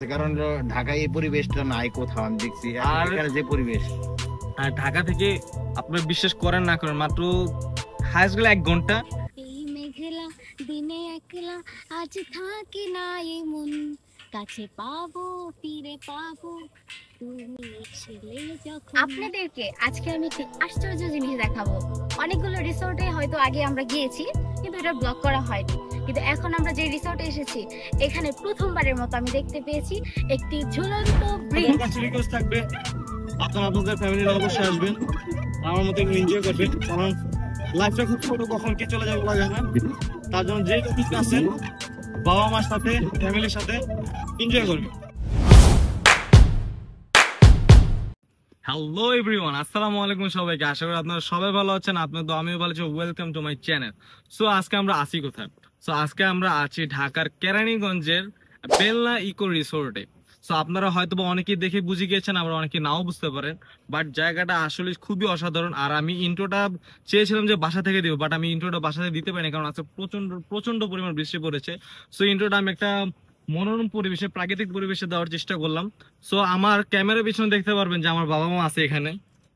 কারণ ঢাকায় এই পরিবেশটা নাই কোথাও আমি দেখছি। আর এখানে যে পরিবেশ, আর ঢাকা থেকে আপনারা বিশ্বাস করেন না করেন মাত্র হাইস্ট গেলে 1 ঘন্টা। এই মেঘলা দিনে একলা আজ থাকি না এমন, কাছে পাবো ফিরে পাবো তুমি ছিলে যখন। আপনাদেরকে আজকে আমি একটি আশ্চর্য জিনিস দেখাবো। অনেকগুলো রিসোর্টে হয়তো আগে আমরা গিয়েছি কিন্তু এটা ব্লগ করা হয়নি, কিন্তু এখন আমরা যে রিসোর্টে এসেছি এখানে প্রথমবারের মতো আমি দেখতে পেয়েছি একটি ঝুলন্ত ব্রিজ। রিকোয়েস্ট থাকবে আপনারা আপনাদের ফ্যামিলির অবশ্যই আসবেন, আমার মতো একটু এনজয় করবেন, কারণ লাইফটা খুব ছোট, কখন কে চলে যাবে বলা যায় না। তার জন্য যে টপিক আছেন বাবা মার সাথে ফ্যামিলির সাথে এনজয় করবেন। হ্যালো এভরিওয়ান, আসসালামু আলাইকুম সবাইকে। আশা করি আপনারা সবাই ভালো আছেন, আপনাদের তো আমিও ভালো আছি। Welcome to my channel. So আজকে আমরা আছি কোথায়? সো আজকে আমরা আছি ঢাকার কেরানীগঞ্জের বেলনা ইকো রিসোর্টে। সো আপনারা হয়তো অনেকেই দেখে বুঝে গিয়েছেন, আবার অনেকে নাও বুঝতে পারেন, বাট জায়গাটা আসলে খুবই অসাধারণ। আর আমি ইন্ট্রোটা চেয়েছিলাম যে বাসা থেকে দিব, বাট আমি ইন্ট্রোটা বাসা থেকে দিতে পারিনি, কারণ আজকে প্রচন্ড পরিমাণ বৃষ্টি পড়েছে। সো ইন্ট্রোটা আমি একটা মনোরম পরিবেশে, প্রাকৃতিক পরিবেশে দেওয়ার চেষ্টা করলাম। সো আমার ক্যামেরার পিছনে দেখতে পারবেন যে আমার বাবা মা আছে এখানে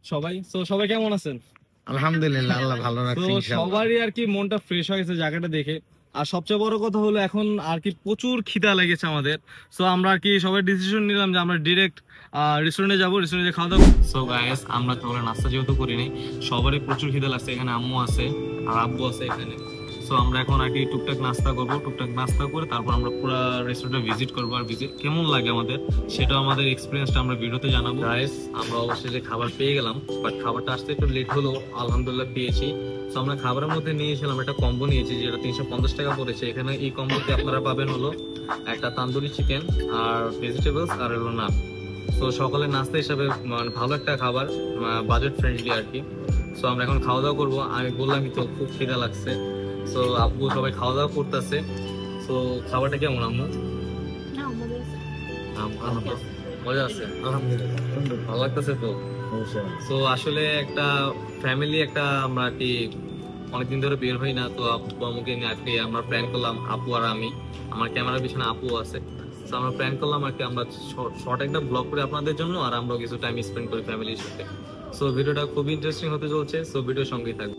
সবাই। সো সবাই কেমন আছেন? আলহামদুলিল্লাহ, আল্লাহ ভালো রাখছে। তো সবারই আর কি মনটা ফ্রেশ হয়ে গেছে জায়গাটা দেখে। আর সবচেয়ে বড় কথা হলো এখন আর কি প্রচুর খিদা লেগেছে আমাদের। সো আমরা আর কি সবাই ডিসিশন নিলাম যে আমরা ডিরেক্ট রেস্টুরেন্টে যাবো, রেস্টুরেন্টে খাওয়া দাওয়া। সো গাইস, আমরা তাহলে নাস্তা যেহেতু করিনি, সবারই প্রচুর খিদা লাগছে। এখানে আম্মু আছে আর আব্বু আছে এখানে। সো আমরা এখন আর কি টুকটাক নাস্তা করবো, টুকটাক নাস্তা করে তারপর আমরা পুরো রেস্টুরেন্টে ভিজিট করবো। আর ভিজিট কেমন লাগে আমাদের, সেটাও আমাদের এক্সপিরিয়েন্সটা আমরা ভিডিওতে জানাবো। গাইস, আমরা অবশ্যই যে খাবার পেয়ে গেলাম, বাট খাবারটা আসতে একটু লেট হলো, আলহামদুলিল্লাহ পেয়েছি। তো আমরা খাবারের মধ্যে নিয়েছিলাম একটা কম্বো নিয়েছি, যেটা 350 টাকা পড়েছে। এখানে এই কম্বোতে আপনারা পাবেন হলো একটা তান্দুরি চিকেন আর ভেজিটেবলস আর হলো নান। তো সকালে নাস্তা হিসাবে ভালো একটা খাবার, বাজেট ফ্রেন্ডলি আর কি। সো আমরা এখন খাওয়া দাওয়া করবো। আমি বললামই তো খুব খিদা লাগছে। সো আব্বু সবাই খাওয়া দাওয়া করতেছে। সো খাবারটা কেমন আম্মু? মজা আছে, ভালো লাগতেছে তো। সো আসলে একটা ফ্যামিলি, একটা আমরা কি অনেকদিন ধরে বের হই না, তো আব্বু আম্মুকে নিয়ে আজকে আমরা প্ল্যান করলাম, আপু আর আমি। আমার ক্যামেরার পিছনে আপু আছে। তো আমরা প্ল্যান করলাম আর কি আমরা শর্ট একটা ব্লগ করি আপনাদের জন্য, আর আমরা কিছু টাইম স্পেন্ড করি ফ্যামিলির সাথে। সো ভিডিওটা খুব ইন্টারেস্টিং হতে চলছে। সো ভিডিওর সঙ্গেই থাকবে।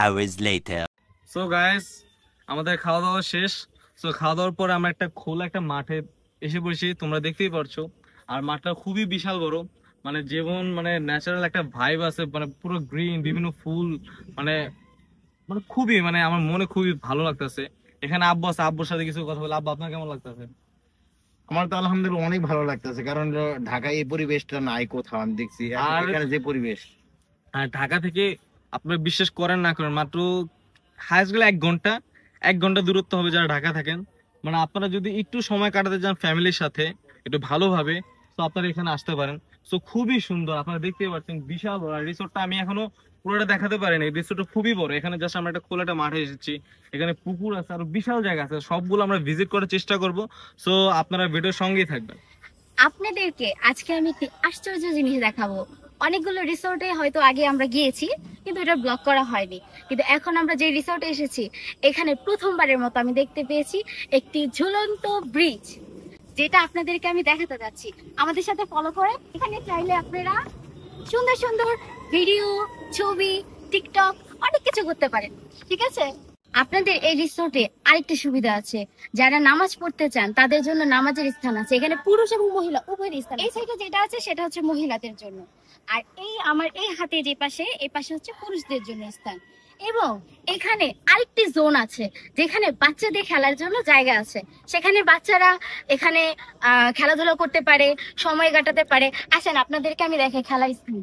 hours later. সো গাইস, আমাদের খাওয়া দাওয়া শেষ। সো খাওয়া দাওয়ার পর আমরা একটা খোলা একটা মাঠে এসে পড়েছি, তোমরা দেখতেই পারছো। আর মাঠটা খুবই বিশাল বড়, মানে যেমন মানে ন্যাচারাল একটা ভাইব আছে, মানে পুরো গ্রিন, বিভিন্ন ফুল, মানে মানে খুবই মানে আমার মনে খুবই ভালো লাগতেছে। এখানে আব্বু আছে, আব্বুর সাথে কিছু কথা বলে। আব্বু, আপনার কেমন লাগতেছে? আমার তো আলহামদুলিল্লাহ অনেক ভালো লাগতেছে, কারণ ঢাকায় এই পরিবেশটা নাই কোথাও আমি দেখছি। আর এখানে যে পরিবেশ, আর ঢাকা থেকে আপনারা বিশ্বাস করেন না করেন মাত্র হাইস্ট গেলে 1 ঘন্টা দূরত্ব হবে যারা ঢাকা থাকেন। মানে আপনারা যদি একটু সময় কাটাতে চান ফ্যামিলির সাথে একটু ভালোভাবে, তো আপনারা এখানে আসতে পারেন। তো খুবই সুন্দর, আপনারা দেখতেই পাচ্ছেন বিশাল বড়। রিসোর্টটা আমি এখনো পুরোটা দেখাতে পারিনি, রিসোর্টটা খুবই বড়। এখানে জাস্ট আমরা একটা খোলা একটা মাঠে এসেছি, এখানে পুকুর আছে, আর বিশাল জায়গা আছে। সবগুলো আমরা ভিজিট করার চেষ্টা করব। সো আপনারা ভিডিওর সঙ্গেই থাকবেন। আপনাদেরকে আজকে আমি একটি আশ্চর্য জিনিস দেখাবো। অনেকগুলো রিসোর্টে হয়তো আগে আমরা গিয়েছি কিন্তু এটা ব্লগ করা হয়নি, কিন্তু এখন আমরা যে রিসোর্টে এসেছি এখানে প্রথমবারের মতো আমি দেখতে পেয়েছি একটি ঝুলন্ত ব্রিজ, যেটা আপনাদেরকে আমি দেখাতে যাচ্ছি। আমাদের সাথে ফলো করে এখানে চাইলে আপনারা সুন্দর সুন্দর ভিডিও, ছবি, টিকটক অনেক কিছু করতে পারেন, ঠিক আছে? আপনাদের এই রিসোর্টে আরেকটা সুবিধা আছে, যারা নামাজ পড়তে চান তাদের জন্য নামাজের স্থান আছে। এখানে পুরুষ এবং মহিলা উভয়ের স্থান। এই সাইডে যেটা আছে সেটা হচ্ছে মহিলাদের জন্য, আর এই আমার এই হাতে যে পাশে, এই পাশে হচ্ছে পুরুষদের জন্য স্থান। এবং এখানে আরেকটি জোন আছে যেখানে বাচ্চাদের খেলার জন্য জায়গা আছে, সেখানে বাচ্চারা এখানে খেলাধুলা করতে পারে, সময় কাটাতে পারে। আসেন আপনাদেরকে আমি দেখাই খেলার স্থান।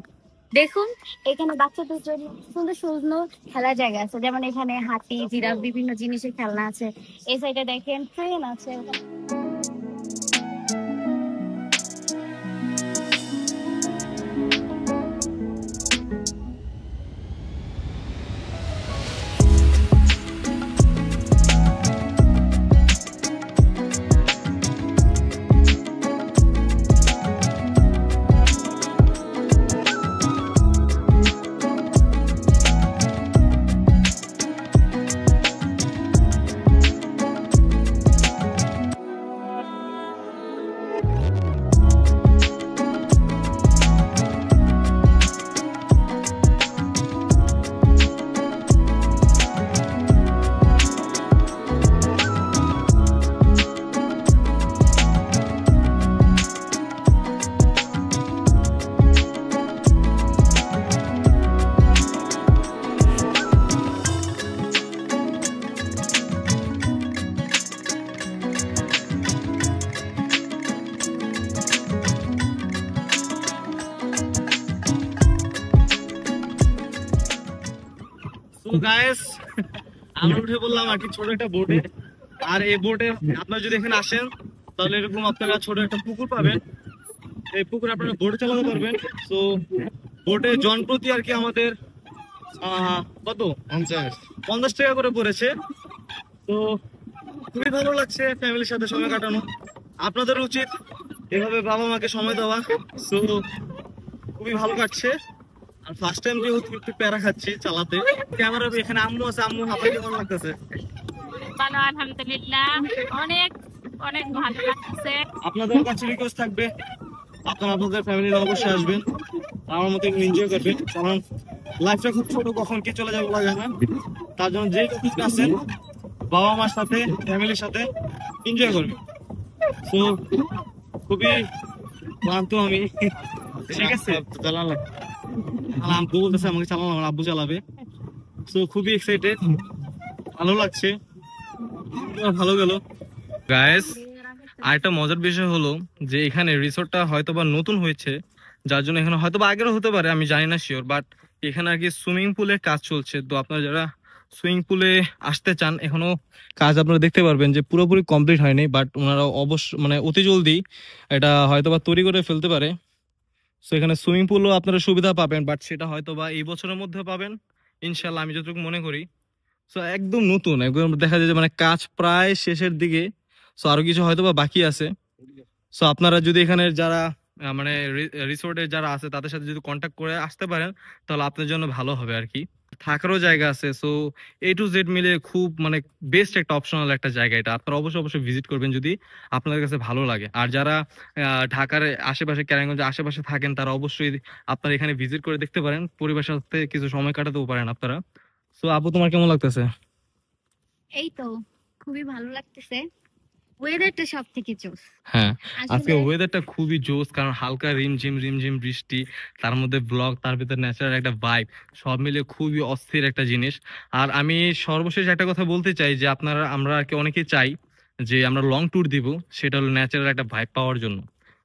দেখুন এখানে বাচ্চাদের জন্য সুন্দর সুন্দর খেলার জায়গা আছে, যেমন এখানে হাতি, জিরাফ, বিভিন্ন জিনিসের খেলনা আছে। এই সাইডে দেখেন ট্রেন আছে। তো গাইস আমরা উঠে বললাম আর কি ছোট একটা বোটে। আর এই বোটে আপনারা যদি এখানে আসেন তাহলে এরকম আপনারা ছোট একটা পুকুর পাবেন। এই পুকুরে আপনারা বোটে চালাতে পারবেন। তো বোটে জন প্রতি আর কি আমাদের কত 50 টাকা করে পড়েছে। তো খুবই ভালো লাগছে ফ্যামিলির সাথে সময় কাটানো। আপনাদের উচিত এভাবে বাবা মাকে সময় দেওয়া। তো খুবই ভালো কাটছে। আর ফার্স্ট টাইম যেহেতু একটু প্যারা খাচ্ছি চালাতে। ক্যামেরা এখানে আম্মু আছে, আম্মু হাতে কেমন লাগতেছে? ভালো, আলহামদুলিল্লাহ, অনেক অনেক ভালো লাগছে। আপনাদের কাছে রিকোয়েস্ট থাকবে আপনারা আপনাদের ফ্যামিলি নিয়ে অবশ্যই আসবেন, আমার মতো একটু এনজয় করবেন। কারণ লাইফটা খুব ছোট, কখন কি চলে যাবে বলা যায় না। তার জন্য যে টপিক আছেন বাবা মার সাথে ফ্যামিলির সাথে এনজয় করবেন। তো খুবই ক্লান্ত আমি, ঠিক আছে। চালালাম, আব্বু বলতেছে আমাকে চালালাম, আমার আব্বু চালাবে। তো খুবই এক্সাইটেড, ভালো লাগছে, ভালো গেল গাইস। আর একটা মজার বিষয় হলো যে এখানে রিসোর্টটা হয়তোবা নতুন হয়েছে, যার জন্য এখানে হয়তোবা আগেরও হতে পারে, আমি জানি না শিওর। বাট এখানে আর কি সুইমিং পুলের কাজ চলছে। তো আপনারা যারা সুইমিং পুলে আসতে চান, এখনো কাজ আপনারা দেখতে পারবেন যে পুরোপুরি কমপ্লিট হয়নি, বাট ওনারা অবশ্য মানে অতি জলদি এটা হয়তোবা তৈরি করে ফেলতে পারে। সো এখানে সুইমিং পুলও আপনারা সুবিধা পাবেন, বাট সেটা হয়তোবা এই বছরের মধ্যে পাবেন ইনশাল্লাহ, আমি যতটুকু মনে করি। সো একদম নতুন, একদম দেখা যায় যে মানে কাজ প্রায় শেষের দিকে। সো আরো কিছু হয়তোবা বাকি আছে। সো আপনারা যদি এখানে যারা মানে রিসোর্টে যারা আছে তাদের সাথে যদি কন্ট্যাক্ট করে আসতে পারেন তাহলে আপনার জন্য ভালো হবে আর কি। থাকারও জায়গা আছে। সো A to Z মিলে খুব মানে বেস্ট একটা অপশনাল একটা জায়গা এটা। আপনারা অবশ্যই অবশ্যই ভিজিট করবেন যদি আপনাদের কাছে ভালো লাগে। আর যারা ঢাকার আশেপাশে, কেরানীগঞ্জের আশেপাশে থাকেন তারা অবশ্যই আপনারা এখানে ভিজিট করে দেখতে পারেন, পরিবারের সাথে কিছু সময় কাটাতেও পারেন আপনারা। সো আপু, তোমার কেমন লাগতেছে? এই তো খুবই ভালো লাগতেছে, ওয়েদারটা সব থেকে জোস। হ্যাঁ, আজকে ওয়েদারটা খুবই জোস, কারণ হালকা রিমঝিম রিমঝিম বৃষ্টি, তার মধ্যে ব্লগ, তার ভিতরে ন্যাচারাল একটা ভাইব, সব মিলে খুবই অস্থির একটা জিনিস। আর আমি সর্বশেষ একটা কথা বলতে চাই যে আমরা আর কি অনেকেই চাই যে আমরা লং ট্যুর দিব, সেটা হলো ন্যাচারাল একটা ভাইব পাওয়ার জন্য।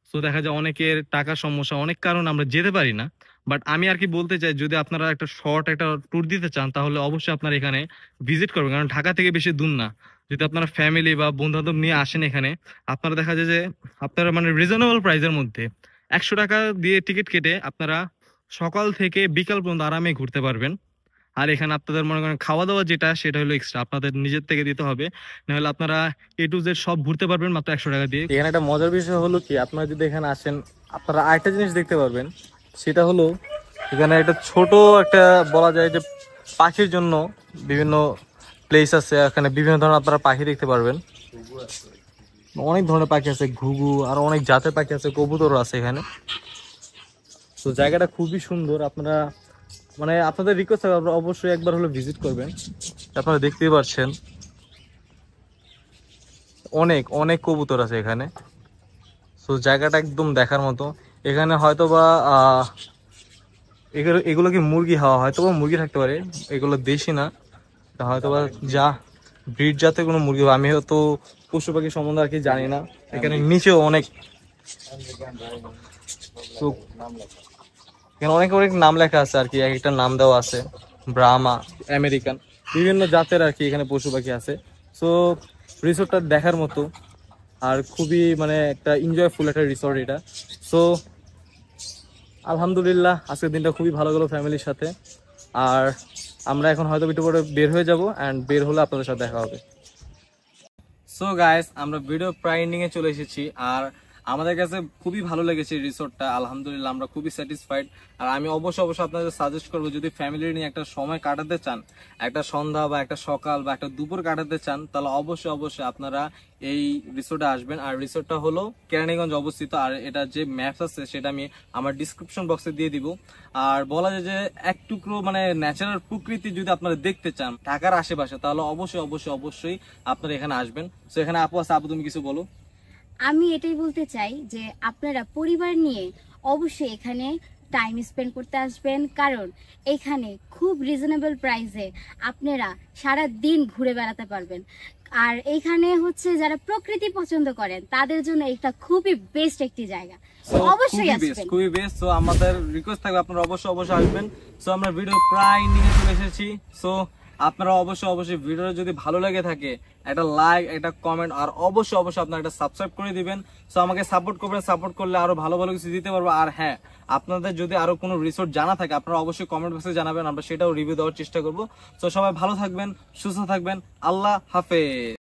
সো দেখা যায় অনেকের টাকার সমস্যা, অনেক কারণ আমরা যেতে পারি না। বাট আমি আর কি বলতে চাই যদি আপনারা একটা শর্ট একটা ট্যুর দিতে চান তাহলে অবশ্যই আপনারা এখানে ভিজিট করবেন, কারণ ঢাকা থেকে বেশি দূর না। যদি আপনারা ফ্যামিলি বা বন্ধু বান্ধব নিয়ে আসেন এখানে, আপনারা দেখা যায় যে আপনারা মানে রিজনেবল প্রাইসের মধ্যে 100 টাকা দিয়ে টিকিট কেটে আপনারা সকাল থেকে বিকাল পর্যন্ত আরামে ঘুরতে পারবেন। আর এখানে আপনাদের মনে করেন খাওয়া দাওয়া যেটা, সেটা হলো এক্সট্রা, আপনাদের নিজের থেকে দিতে হবে। নাহলে আপনারা A to Z সব ঘুরতে পারবেন মাত্র 100 টাকা দিয়ে। এখানে একটা মজার বিষয় হলো কি, আপনারা যদি এখানে আসেন আপনারা আরেকটা জিনিস দেখতে পারবেন, সেটা হলো এখানে একটা ছোট একটা বলা যায় যে পাখির জন্য বিভিন্ন প্লেস আছে। এখানে বিভিন্ন ধরনের আপনারা পাখি দেখতে পারবেন, অনেক ধরনের পাখি আছে, ঘুঘু, আর অনেক জাতের পাখি আছে, কবুতর আছে এখানে। তো জায়গাটা খুবই সুন্দর। আপনারা মানে আপনাদের রিকোয়েস্ট থাকবে আপনারা অবশ্যই একবার হলে ভিজিট করবেন। আপনারা দেখতেই পাচ্ছেন অনেক অনেক কবুতর আছে এখানে। তো জায়গাটা একদম দেখার মতো। এখানে হয়তোবা এগুলো কি মুরগি হওয়া, হয়তোবা মুরগি থাকতে পারে, এগুলো দেশি না, হয়তোবা যা ব্রিড জাতের কোনো মুরগি। আমি হয়তো পশু পাখি সম্বন্ধে আর কি জানি না। এখানে নিচেও অনেক, তো এখানে অনেক অনেক নাম লেখা আছে আর কি, এক একটা নাম দেওয়া আছে, ব্রাহ্মা, আমেরিকান, বিভিন্ন জাতের আর কি এখানে পশু পাখি আছে। সো রিসোর্টটা দেখার মতো আর খুবই মানে একটা এনজয়ফুল একটা রিসোর্ট এটা। সো আলহামদুলিল্লাহ আজকের দিনটা খুবই ভালো গেল ফ্যামিলির সাথে। আর আমরা এখন হয়তো একটু পরে বের হয়ে যাব, অ্যান্ড বের হলে আপনাদের সাথে দেখা হবে। সো গাইস, আমরা ভিডিও প্রায় এন্ডিং এ চলে এসেছি। আর আমাদের কাছে খুবই ভালো লেগেছে রিসোর্টটা, আলহামদুলিল্লাহ আমরা খুবই স্যাটিসফাইড। আর আমি অবশ্যই আপনাদের সাজেস্ট করবো, যদি ফ্যামিলি নিয়ে একটা সময় কাটাতে চান, একটা সন্ধ্যা বা একটা সকাল বা একটা দুপুর কাটাতে চান, তাহলে অবশ্যই আপনারা এই রিসোর্টে আসবেন। আর রিসোর্টটা হলো কেরানীগঞ্জ অবস্থিত। আর এটা যে ম্যাপস আছে সেটা আমি আমার ডিসক্রিপশন বক্সে দিয়ে দিব। আর বলা যায় যে এক টুকরো মানে ন্যাচারাল প্রকৃতি যদি আপনারা দেখতে চান ঢাকার আশেপাশে, তাহলে অবশ্যই আপনারা এখানে আসবেন। তো এখানে আপু আছে, আপু তুমি কিছু বলো। আমি এটাই বলতে চাই যে আপনারা পরিবার নিয়ে অবশ্যই এখানে টাইম স্পেন্ড করতে আসবেন, কারণ এখানে খুব রিজনেবল প্রাইসে আপনারা সারা দিন ঘুরে বেড়াতে পারবেন। আর এখানে হচ্ছে যারা প্রকৃতি পছন্দ করেন তাদের জন্য এটা খুবই বেস্ট একটি জায়গা, অবশ্যই আসবেন। খুবই বেস্ট। সো আমাদের রিকোয়েস্ট থাকবে আপনারা অবশ্যই আসবেন। সো আমরা ভিডিও প্রায় নিয়ে চলে এসেছি। সো আপনারা অবশ্যই ভিডিও যদি ভালো লেগে থাকে একটা লাইক, একটা কমেন্ট, আর অবশ্যই আপনারা একটা সাবস্ক্রাইব করে দিবেন। সো আমাকে সাপোর্ট করবেন, সাপোর্ট করলে আরো ভালো ভালো কিছু দিতে পারবো। আর হ্যাঁ, আপনাদের যদি আরো কোনো রিসোর্ট জানা থাকে আপনারা অবশ্যই কমেন্ট বক্সে জানাবেন, আমরা সেটাও রিভিউ দেওয়ার চেষ্টা করবো। তো সবাই ভালো থাকবেন, সুস্থ থাকবেন, আল্লাহ হাফেজ।